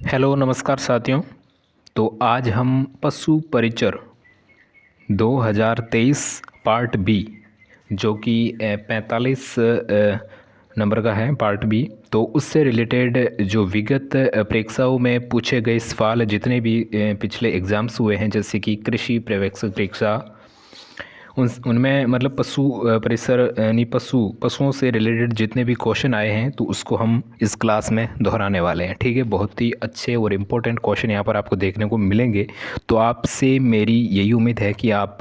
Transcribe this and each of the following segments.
Hello नमस्कार साथियों। तो आज हम पशु परिचर 2023 पार्ट बी जो कि 45 नंबर का है पार्ट बी। तो उससे रिलेटेड जो विगत परीक्षाओं में पूछे गए सवाल जितने भी पिछले एग्ज़ाम्स हुए हैं, जैसे कि कृषि पर्यवेक्षक परीक्षा, उनमें मतलब पशु परिसर यानी पशुओं से रिलेटेड जितने भी क्वेश्चन आए हैं तो उसको हम इस क्लास में दोहराने वाले हैं। ठीक है, बहुत ही अच्छे और इम्पोर्टेंट क्वेश्चन यहाँ पर आपको देखने को मिलेंगे। तो आपसे मेरी यही उम्मीद है कि आप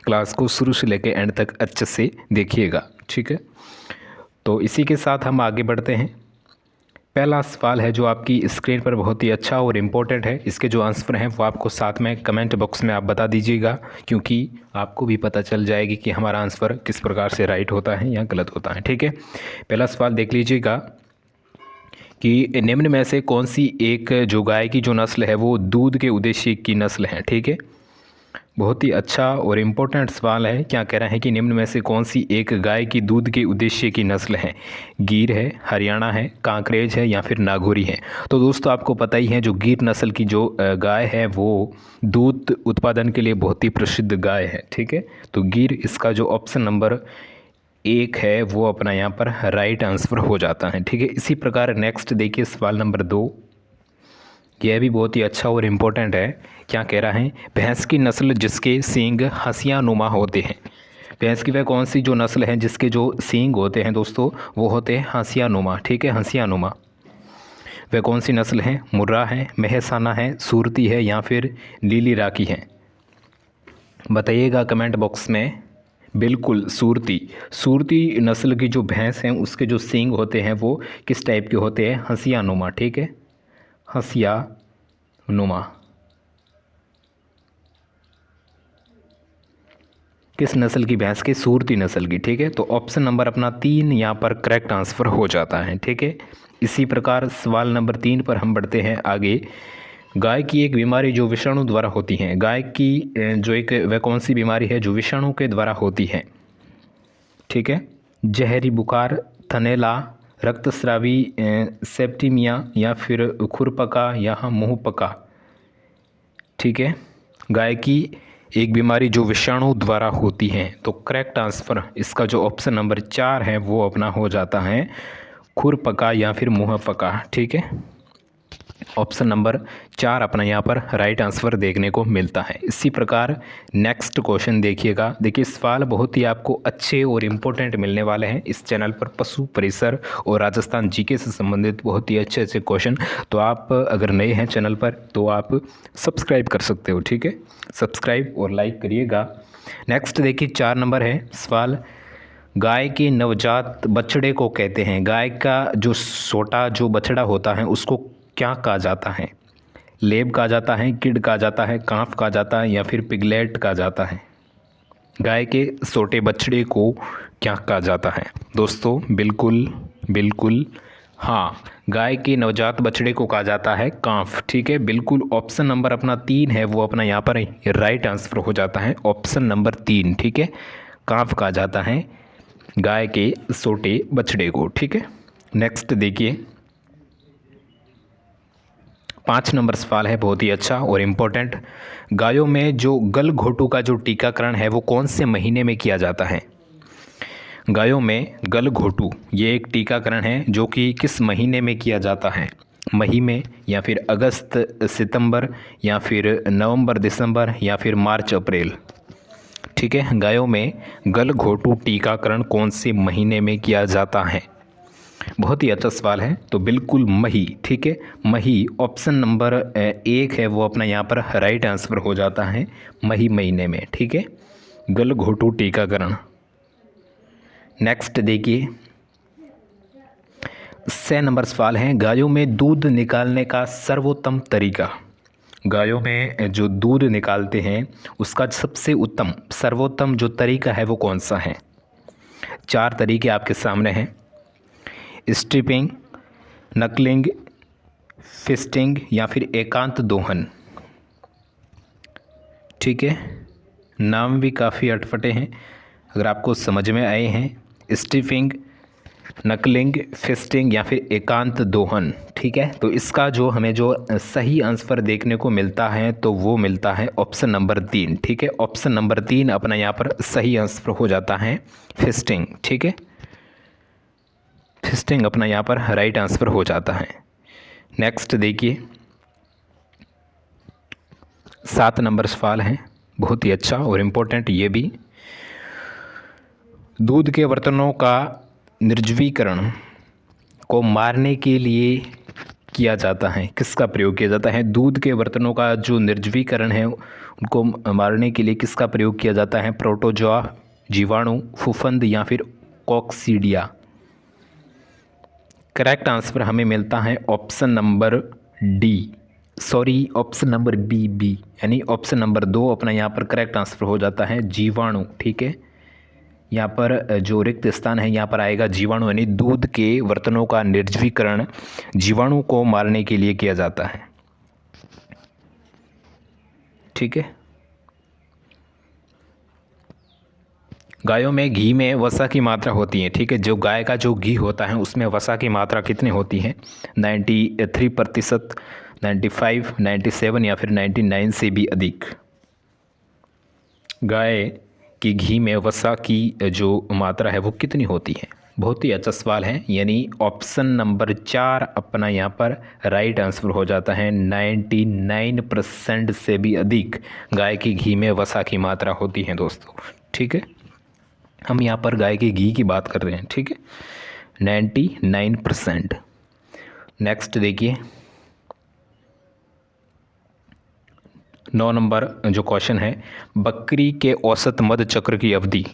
क्लास को शुरू से लेकर एंड तक अच्छे से देखिएगा। ठीक है, तो इसी के साथ हम आगे बढ़ते हैं। पहला सवाल है जो आपकी स्क्रीन पर बहुत ही अच्छा और इम्पोर्टेंट है। इसके जो आंसर हैं वो आपको साथ में कमेंट बॉक्स में आप बता दीजिएगा, क्योंकि आपको भी पता चल जाएगी कि हमारा आंसर किस प्रकार से राइट होता है या गलत होता है। ठीक है, पहला सवाल देख लीजिएगा कि निम्न में से कौन सी एक जो गाय की जो नस्ल है वो दूध के उद्देश्य की नस्ल है। ठीक है, बहुत ही अच्छा और इम्पोर्टेंट सवाल है। क्या कह रहे हैं कि निम्न में से कौन सी एक गाय की दूध के उद्देश्य की नस्ल है। गिर है, हरियाणा है, कांकरेज है या फिर नागौरी है। तो दोस्तों आपको पता ही है जो गिर नस्ल की जो गाय है वो दूध उत्पादन के लिए बहुत ही प्रसिद्ध गाय है। ठीक है, तो गिर इसका जो ऑप्शन नंबर 1 है वो अपना यहाँ पर राइट आंसर हो जाता है। ठीक है, इसी प्रकार नेक्स्ट देखिए सवाल नंबर 2। यह भी बहुत ही अच्छा और इम्पोर्टेंट है। क्या कह रहा है, भैंस की नस्ल जिसके सींग हंसिया नुमा होते हैं। भैंस की वह कौन सी जो नस्ल है जिसके जो सींग होते हैं दोस्तों वो होते हैं हंसिया नुमा। ठीक है, हंसिया नुमा। वह कौन सी नस्ल है, मुर्रा है, मेहसाना है, सूरती है या फिर नीली राकी है। बताइएगा कमेंट बॉक्स में। बिल्कुल सूरती। सूरती नस्ल की जो भैंस हैं उसके जो सींग होते हैं वो किस टाइप के होते हैं, हंसिया नुमा। ठीक है, हंसिया नुमा। किस नस्ल की भैंस की, सूरती नस्ल की। ठीक है, तो ऑप्शन नंबर अपना 3 यहाँ पर करेक्ट आंसर हो जाता है। ठीक है, इसी प्रकार सवाल नंबर 3 पर हम बढ़ते हैं आगे। गाय की एक बीमारी जो विषाणु द्वारा होती है। गाय की जो एक वह कौन सी बीमारी है जो विषाणु के द्वारा होती है। ठीक है, जहरी बुखार, थनैला, रक्तस्रावी, सेप्टिमिया या फिर खुरपका या मुंह पका। ठीक है, गाय की एक बीमारी जो विषाणु द्वारा होती है। तो करेक्ट आंसर इसका जो ऑप्शन नंबर 4 है वो अपना हो जाता है खुरपका या फिर मुंह पका। ठीक है, ऑप्शन नंबर 4 अपना यहाँ पर राइट आंसर देखने को मिलता है। इसी प्रकार नेक्स्ट क्वेश्चन देखिएगा। देखिए सवाल बहुत ही आपको अच्छे और इम्पोर्टेंट मिलने वाले हैं इस चैनल पर। पशु परिसर और राजस्थान जीके से संबंधित बहुत ही अच्छे अच्छे क्वेश्चन। तो आप अगर नए हैं चैनल पर तो आप सब्सक्राइब कर सकते हो। ठीक है, सब्सक्राइब और लाइक करिएगा। नेक्स्ट देखिए 4 नंबर है सवाल। गाय के नवजात बछड़े को कहते हैं। गाय का जो छोटा जो बछड़ा होता है उसको क्या कहा जाता है। लेब कहा जाता है, किड कहा जाता है, कांफ कहा जाता है या फिर पिगलेट कहा जाता है। गाय के छोटे बछड़े को क्या कहा जाता है दोस्तों। बिल्कुल बिल्कुल हाँ, गाय के नवजात बछड़े को कहा जाता है कांफ। ठीक है, बिल्कुल ऑप्शन नंबर अपना 3 है वो अपना यहाँ पर राइट आंसर हो जाता है, ऑप्शन नंबर 3। ठीक है, कांफ कहा जाता है गाय के छोटे बछड़े को। ठीक है, नेक्स्ट देखिए 5 नंबर सवाल है बहुत ही अच्छा और इम्पोर्टेंट। गायों में जो गलघोटू का जो टीकाकरण है वो कौन से महीने में किया जाता है। गायों में गलघोटू ये एक टीकाकरण है जो कि किस महीने में किया जाता है। मई में या फिर अगस्त सितंबर या फिर नवंबर दिसंबर या फिर मार्च अप्रैल। ठीक है, गायों में गलघोटू टीकाकरण कौन से महीने में किया जाता है। बहुत ही अच्छा सवाल है। तो बिल्कुल मई। ठीक है, मई ऑप्शन नंबर 1 है वो अपना यहाँ पर राइट आंसर हो जाता है मई महीने में। ठीक है, गलघोटू टीकाकरण। नेक्स्ट देखिए 6 नंबर सवाल है। गायों में दूध निकालने का सर्वोत्तम तरीका। गायों में जो दूध निकालते हैं उसका सबसे उत्तम सर्वोत्तम जो तरीका है वो कौन सा है। 4 तरीके आपके सामने हैं, स्ट्रिपिंग, नकलिंग, फिस्टिंग या फिर एकांत दोहन। ठीक है, नाम भी काफ़ी अटपटे हैं। अगर आपको समझ में आए हैं, स्ट्रिपिंग, नकलिंग, फिस्टिंग या फिर एकांत दोहन। ठीक है, तो इसका जो हमें जो सही आंसर देखने को मिलता है तो वो मिलता है ऑप्शन नंबर 3। ठीक है, ऑप्शन नंबर 3 अपना यहाँ पर सही आंसर हो जाता है फिस्टिंग। ठीक है, फिस्टिंग अपना यहाँ पर राइट आंसर हो जाता है। नेक्स्ट देखिए 7 नंबर सवाल है, बहुत ही अच्छा और इम्पोर्टेंट ये भी। दूध के बर्तनों का निर्जवीकरण को मारने के लिए किया जाता है, किसका प्रयोग किया जाता है? दूध के बर्तनों का जो निर्जवीकरण है उनको मारने के लिए किसका प्रयोग किया जाता है? प्रोटोजोआ, जीवाणु, फफूंद या फिर कॉक्सीडिया। करेक्ट आंसर हमें मिलता है option number D, sorry option number B, यानी ऑप्शन नंबर 2 अपना यहाँ पर करेक्ट आंसर हो जाता है जीवाणु। ठीक है, यहाँ पर जो रिक्त स्थान है यहाँ पर आएगा जीवाणु, यानी दूध के बर्तनों का निर्जवीकरण जीवाणु को मारने के लिए किया जाता है। ठीक है, गायों में घी में वसा की मात्रा होती है। ठीक है, जो गाय का जो घी होता है उसमें वसा की मात्रा कितनी होती है? 93%, 95, 97 या फिर 99 से भी अधिक। गाय कि घी में वसा की जो मात्रा है वो कितनी होती है? बहुत ही अच्छा सवाल है, यानी ऑप्शन नंबर 4 अपना यहाँ पर राइट आंसर हो जाता है। 99% से भी अधिक गाय के घी में वसा की मात्रा होती है दोस्तों। ठीक है, हम यहाँ पर गाय के घी की बात कर रहे हैं। ठीक है, 99%। नेक्स्ट देखिए 9 नंबर जो क्वेश्चन है, बकरी के औसत मध चक्र की अवधि।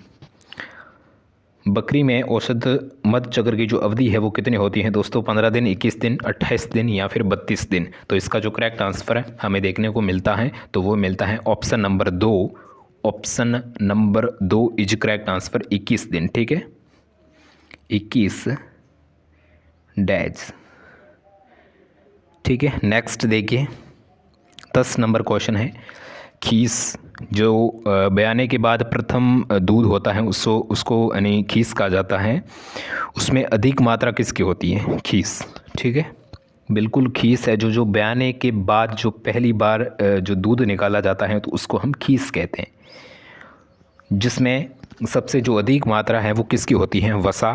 बकरी में औसत मध चक्र की जो अवधि है वो कितनी होती है दोस्तों? 15 दिन, 21 दिन, 28 दिन या फिर 32 दिन। तो इसका जो करेक्ट आंसर है हमें देखने को मिलता है तो वो मिलता है option number 2। Option number 2 is correct answer, 21 दिन। ठीक है, 21 डेज। ठीक है, नेक्स्ट देखिए 10 नंबर क्वेश्चन है, खीस जो बयाने के बाद प्रथम दूध होता है उसको यानी खीस कहा जाता है, उसमें अधिक मात्रा किसकी होती है? खीस। ठीक है, बिल्कुल खीस है, जो बयाने के बाद जो पहली बार जो दूध निकाला जाता है तो उसको हम खीस कहते हैं, जिसमें सबसे जो अधिक मात्रा है वो किसकी होती है? वसा,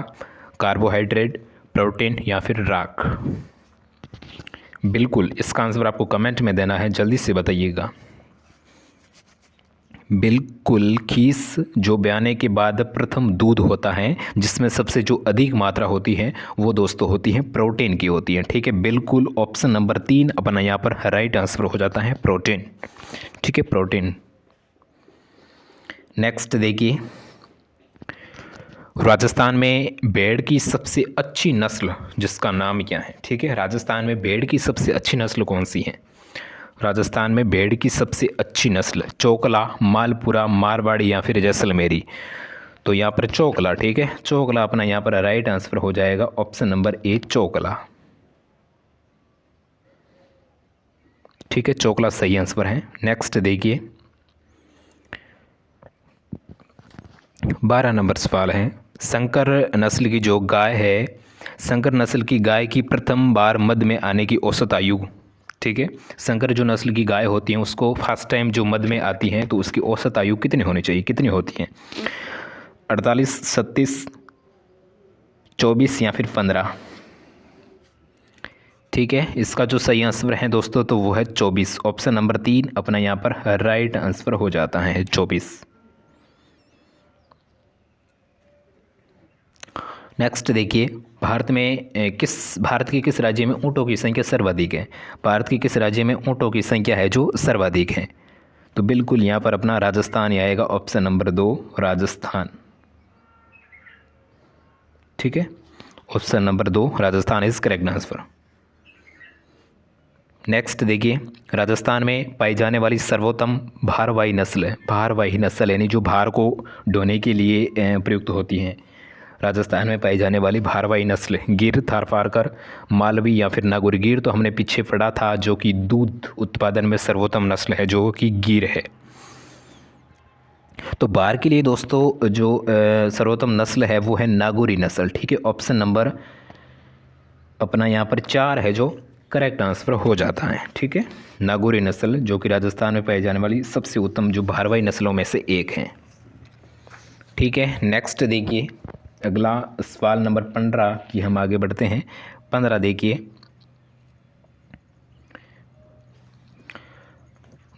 कार्बोहाइड्रेट, प्रोटीन या फिर राख। बिल्कुल इसका आंसर आपको कमेंट में देना है, जल्दी से बताइएगा। बिल्कुल खीस जो बयाने के बाद प्रथम दूध होता है जिसमें सबसे जो अधिक मात्रा होती है वो दोस्तों होती है प्रोटीन की होती है। ठीक है, बिल्कुल ऑप्शन नंबर 3 अपना यहाँ पर राइट आंसर हो जाता है प्रोटीन। ठीक है, प्रोटीन। नेक्स्ट देखिए राजस्थान में भेड़ की सबसे अच्छी नस्ल जिसका नाम क्या है? ठीक है, राजस्थान में भेड़ की सबसे अच्छी नस्ल कौन सी है? राजस्थान में भेड़ की सबसे अच्छी नस्ल चोकला, मालपुरा, मारवाड़ी या फिर जैसलमेरी। तो यहाँ पर चोकला। ठीक है, चोकला अपना यहाँ पर राइट आंसर हो जाएगा ऑप्शन नंबर 1 चोकला। ठीक है, चोकला सही आंसर है। नेक्स्ट देखिए 12 नंबर सवाल है, संकर नस्ल की जो गाय है, संकर नस्ल की गाय की प्रथम बार मध में आने की औसत आयु। ठीक है, संकर जो नस्ल की गाय होती हैं उसको फर्स्ट टाइम जो मध में आती हैं तो उसकी औसत आयु कितनी होनी चाहिए? कितनी होती है? 48, 37, 24 या फिर 15। ठीक है, इसका जो सही आंसर है दोस्तों तो वो है 24। ऑप्शन नंबर 3 अपना यहाँ पर राइट आंसर हो जाता है 24। नेक्स्ट देखिए भारत के किस राज्य में ऊँटों की संख्या सर्वाधिक है? भारत के किस राज्य में ऊँटों की संख्या है जो सर्वाधिक है? तो बिल्कुल यहाँ पर अपना राजस्थान ही आएगा, ऑप्शन नंबर 2 राजस्थान। ठीक है, option number 2 Rajasthan is correct answer. Next देखिए राजस्थान में पाई जाने वाली सर्वोत्तम भारवाही नस्ल है। भारवाही नस्ल यानी जो भार को ढोने के लिए प्रयुक्त होती हैं, राजस्थान में पाई जाने वाली भारवाही नस्ल गिर, थारपारकर, मालवी या फिर नागौर। गिर तो हमने पीछे पढ़ा था जो कि दूध उत्पादन में सर्वोत्तम नस्ल है जो कि गिर है। तो बार के लिए दोस्तों जो सर्वोत्तम नस्ल है वो है नागौरी नस्ल, ठीक है। ऑप्शन नंबर अपना यहाँ पर 4 है जो करेक्ट आंसर हो जाता है, ठीक है। नागौरी नस्ल जो कि राजस्थान में पाई जाने वाली सबसे उत्तम जो भारवाही नस्लों में से एक है, ठीक है। नेक्स्ट देखिए अगला सवाल नंबर 15 की हम आगे बढ़ते हैं। 15 देखिए,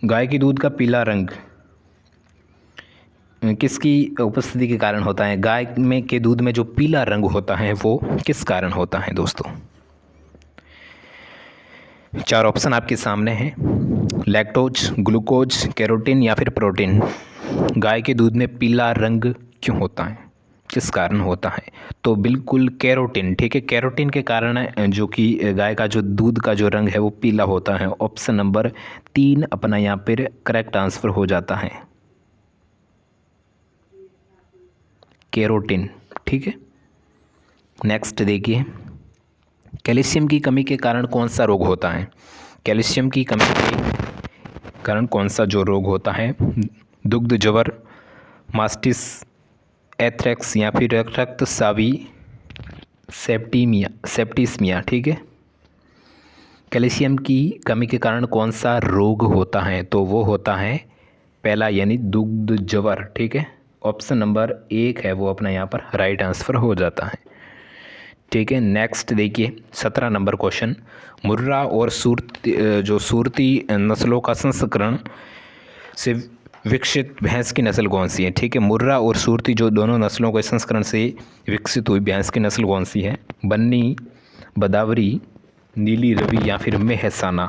गाय के दूध का पीला रंग किसकी उपस्थिति के कारण होता है? गाय में के दूध में जो पीला रंग होता है वो किस कारण होता है दोस्तों? 4 ऑप्शन आपके सामने हैं, लैक्टोज, ग्लूकोज, कैरोटीन या फिर प्रोटीन। गाय के दूध में पीला रंग क्यों होता है, किस कारण होता है? तो बिल्कुल कैरोटीन, ठीक है। कैरोटीन के कारण जो कि गाय का जो दूध का जो रंग है वो पीला होता है। ऑप्शन नंबर 3 अपना यहाँ पर करेक्ट आंसर हो जाता है, कैरोटीन, ठीक है। नेक्स्ट देखिए, कैल्शियम की कमी के कारण कौन सा रोग होता है? कैल्शियम की कमी के कारण कौन सा जो रोग होता है? दुग्ध ज्वर, मास्टिस, एथ्रेक्स या फिर रक्तस्रावी सेप्टिस्मिया, ठीक है। कैल्शियम की कमी के कारण कौन सा रोग होता है? तो वो होता है पहला यानी दुग्ध ज्वर, ठीक है। ऑप्शन नंबर 1 है वो अपना यहाँ पर राइट आंसर हो जाता है, ठीक है। नेक्स्ट देखिए 17 नंबर क्वेश्चन, मुर्रा और सूरती नस्लों का संस्करण से विकसित भैंस की नस्ल कौन सी है? ठीक है, मुर्रा और सूरती जो दोनों नस्लों के संस्करण से विकसित हुई भैंस की नस्ल कौन सी है? बन्नी, बदावरी, नीली रवि या फिर मेहसाना।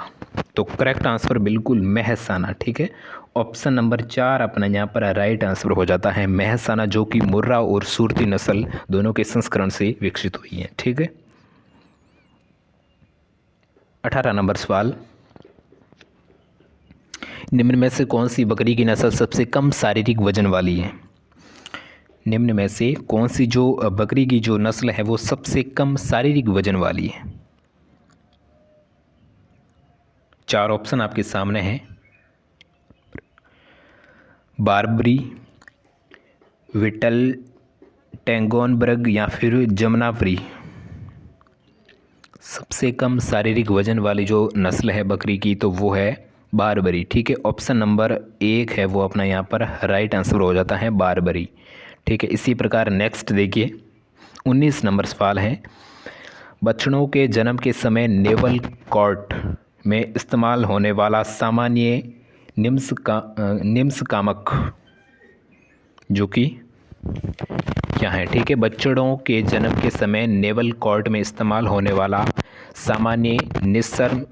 तो करेक्ट आंसर बिल्कुल मेहसाना, ठीक है। ऑप्शन नंबर 4 अपना यहाँ पर राइट आंसर हो जाता है मेहसाना, जो कि मुर्रा और सूरती नस्ल दोनों के संस्करण से विकसित हुई है, ठीक है। 18 नंबर सवाल, निम्न में से कौन सी बकरी की नस्ल सबसे कम शारीरिक वजन वाली है? निम्न में से कौन सी जो बकरी की जो नस्ल है वो सबसे कम शारीरिक वजन वाली है? 4 ऑप्शन आपके सामने हैं, बारबरी, विटल, टेंगोनबर्ग या फिर जमनापरी। सबसे कम शारीरिक वजन वाली जो नस्ल है बकरी की तो वो है बारबरी, ठीक है। ऑप्शन नंबर 1 है वो अपना यहाँ पर राइट आंसर हो जाता है बारबरी, ठीक है। इसी प्रकार नेक्स्ट देखिए 19 नंबर सवाल है, बछड़ों के जन्म के समय नेवल कॉर्ट में इस्तेमाल होने वाला सामान्य निम्नकामक जो कि क्या है? ठीक है, बछड़ों के जन्म के समय नेवल कॉर्ट में इस्तेमाल होने वाला सामान्य निस्सर्ग,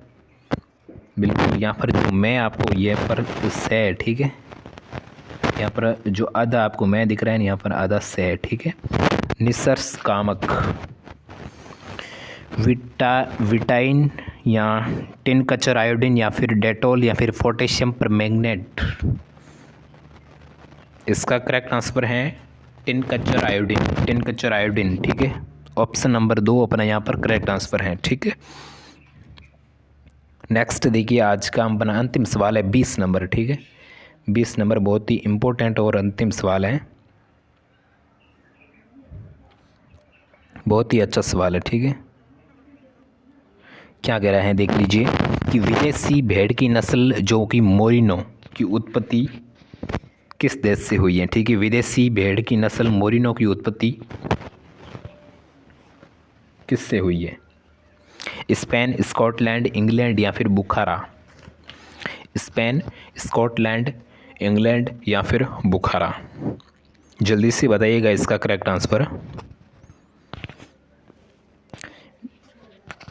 बिल्कुल यहाँ पर जो मैं आपको ये पर से, ठीक है, यहाँ पर जो आधा आपको मैं दिख रहा है यहाँ पर आधा से, ठीक है। निस्सर्ग कामक विटाइन या टिन कचर आयोडीन या फिर डेटॉल या फिर पोटेशियम परमैंगनेट। इसका करेक्ट आंसर है टिन कचर आयोडीन, ठीक है। ऑप्शन नंबर 2 अपना यहाँ पर करेक्ट आंसर है, ठीक है। नेक्स्ट देखिए आज का अपना अंतिम सवाल है 20 नंबर, ठीक है। 20 नंबर बहुत ही इम्पोर्टेंट और अंतिम सवाल है, बहुत ही अच्छा सवाल है, ठीक है। क्या कह रहे हैं देख लीजिए कि विदेशी भेड़ की नस्ल जो कि मोरिनो की उत्पत्ति किस देश से हुई है? ठीक है, विदेशी भेड़ की नस्ल मोरिनो की उत्पत्ति किससे हुई है? स्पेन, स्कॉटलैंड, इंग्लैंड या फिर बुखारा। स्पेन, स्कॉटलैंड, इंग्लैंड या फिर बुखारा। जल्दी से बताइएगा इसका करेक्ट आंसर।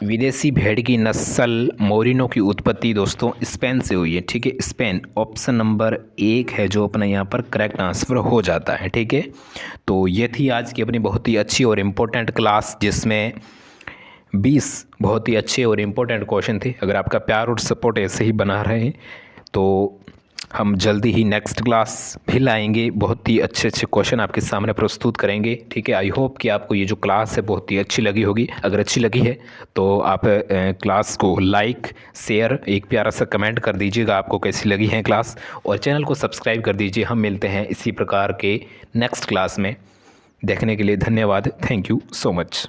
विदेशी भेड़ की नस्ल मोरिनो की उत्पत्ति दोस्तों स्पेन से हुई है, ठीक है। स्पेन ऑप्शन नंबर 1 है जो अपना यहाँ पर करेक्ट आंसर हो जाता है, ठीक है। तो ये थी आज की अपनी बहुत ही अच्छी और इम्पोर्टेंट क्लास, जिसमें 20 बहुत ही अच्छे और इम्पोर्टेंट क्वेश्चन थे। अगर आपका प्यार और सपोर्ट ऐसे ही बना रहे तो हम जल्दी ही नेक्स्ट क्लास भी लाएंगे, बहुत ही अच्छे अच्छे क्वेश्चन आपके सामने प्रस्तुत करेंगे। ठीक है, आई होप कि आपको ये जो क्लास है बहुत ही अच्छी लगी होगी। अगर अच्छी लगी है तो आप क्लास को लाइक शेयर एक प्यारा सा कमेंट कर दीजिएगा आपको कैसी लगी है क्लास, और चैनल को सब्सक्राइब कर दीजिए। हम मिलते हैं इसी प्रकार के नेक्स्ट क्लास में। देखने के लिए धन्यवाद। Thank you so much.